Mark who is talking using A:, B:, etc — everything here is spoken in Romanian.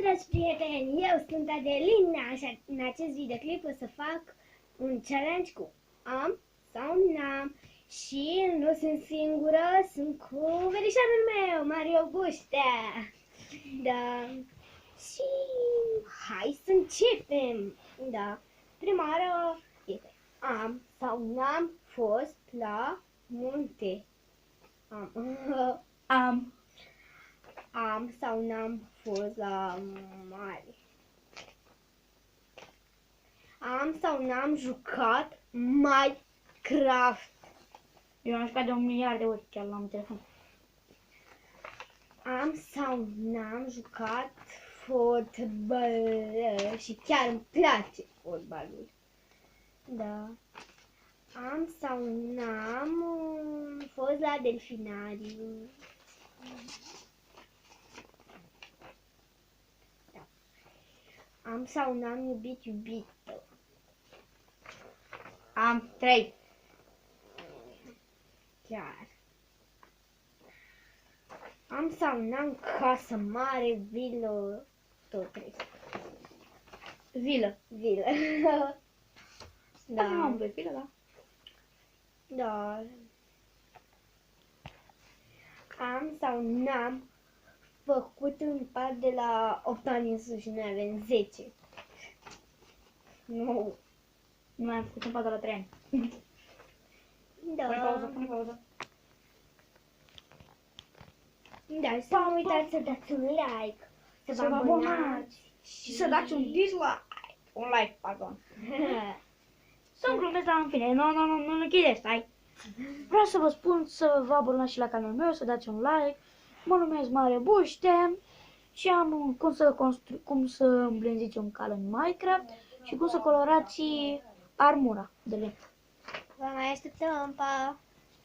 A: dragi prieteni, eu sunt Adelina și în acest videoclip o să fac un challenge cu am sau n-am. Și nu sunt singură, sunt cu verișorul meu, Mario Buștea. Da. Și hai să începem. Da. Prima oară este am sau n-am fost la munte. Am sau n-am fost la mare. Am sau n-am jucat Minecraft.
B: Eu am jucat de 1 miliard de ori chiar la telefon.
A: Am sau n-am jucat fotbal și chiar îmi place fotbalul. Da. Am sau n-am fost la delfinariu. Da. Am sau n-am iubit iubită.
B: Am 3.
A: Chiar. Am sau n-am casă mare, vilă, tot 3.
B: Vilă.
A: Da.
B: Am pe vilă, da.
A: Da. Am sau n-am făcut un pat de la 8 ani în sus și noi avem 10. Nu.
B: Nu am făcut un pat de la 3 ani.
A: Da.
B: Pune pauză.
A: Da, să nu uitați să dați un like, să vă abonați
B: și să dați un dislike. Un like, pardon. Să-mi glumesc, dar în fine, nu închideți, stai. Vreau să vă spun să vă abonați și la canalul meu, să dați un like. Mă numesc Mario Buște și am cum să îmblânziți un cal în Minecraft și cum să colorați armura de lemn.
A: Vă mai așteptăm, pa!